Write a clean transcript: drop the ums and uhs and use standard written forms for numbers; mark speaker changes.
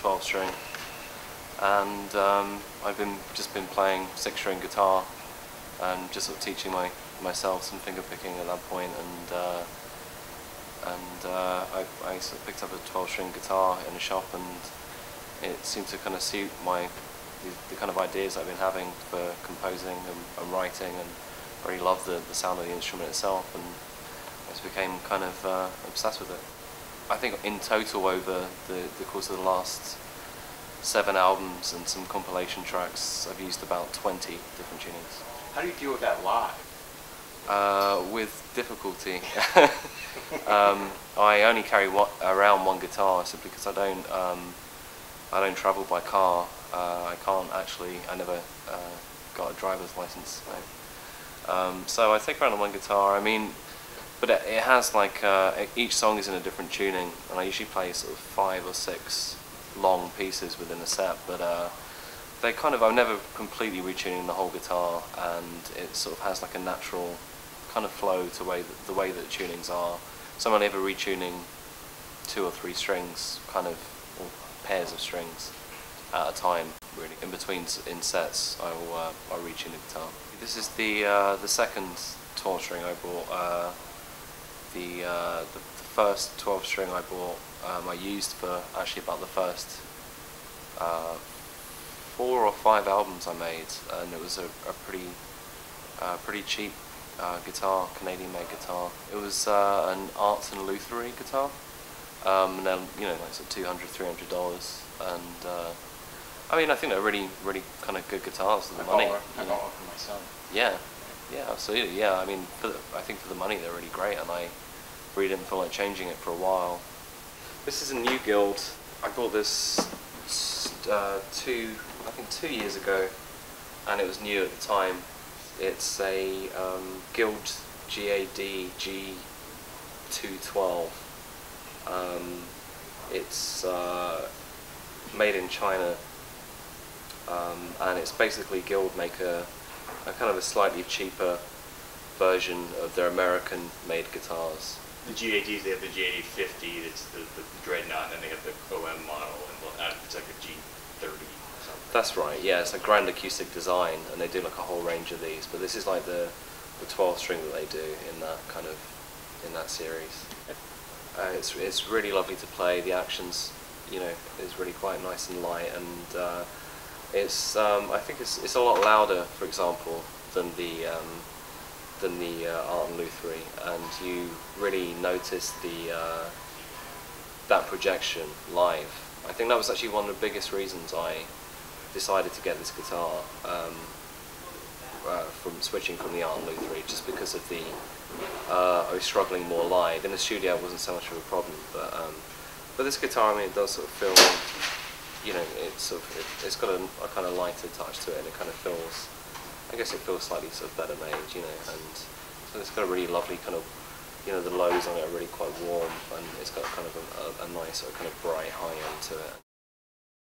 Speaker 1: 12 string, and I've just been playing 6 string guitar and just sort of teaching myself some finger picking at that point, and I sort of picked up a 12 string guitar in a shop, and it seemed to kind of suit the kind of ideas I've been having for composing and writing, and I really loved the sound of the instrument itself, and I just became kind of obsessed with it. I think in total over the course of the last 7 albums and some compilation tracks, I've used about 20 different tunings.
Speaker 2: How do you deal with that live?
Speaker 1: With difficulty. I only carry around one guitar simply because I don't travel by car. I can't actually. I never got a driver's license. So I take around one guitar. I mean, but it has like each song is in a different tuning, and I usually play sort of 5 or 6 long pieces within a set. But they kind of, I'm never completely retuning the whole guitar, and it sort of has like a natural kind of flow to the way that tunings are. So I'm only ever retuning 2 or 3 strings, kind of, or pairs of strings at a time, really. In between in sets, I'll retune the guitar. This is the second 12 string I bought. The first 12 string I bought, I used for actually about the first 4 or 5 albums I made, and it was a pretty cheap guitar, Canadian-made guitar. It was an Arts and Luthery guitar, and then, you know, like sort of $200, $300, and I mean, I think they're really kind of good guitars for the money.
Speaker 2: I bought one for my son.
Speaker 1: Yeah, absolutely. Yeah, I mean, I think for the money they're really great, and I really didn't feel like changing it for a while. This is a new Guild. I bought this 2 years ago, and it was new at the time. It's a Guild GAD G212. It's made in China, and it's basically Guild make a kind of a slightly cheaper version of their American-made guitars.
Speaker 2: The GADs, they have the GAD50, that's the Dreadnought, and then they have the OM model, and it's like a G30 or something.
Speaker 1: That's right, yeah, it's a grand acoustic design, and they do like a whole range of these, but this is like the 12 string that they do in that series. It's really lovely to play. The actions, you know, is really quite nice and light, and it's I think it's a lot louder, for example, than the Art and Luthery, and you really notice that projection live. I think that was actually one of the biggest reasons I decided to get this guitar, from switching from the Art and Luthery, just because of I was struggling more live. In the studio it wasn't so much of a problem, but this guitar, I mean, it does sort of feel, you know, it's got a kind of lighter touch to it, and it kind of feels, I guess it feels slightly sort of better made, you know, and so it's got a really lovely kind of, you know, the lows on it are really quite warm, and it's got kind of a nice sort of kind of bright high end to it.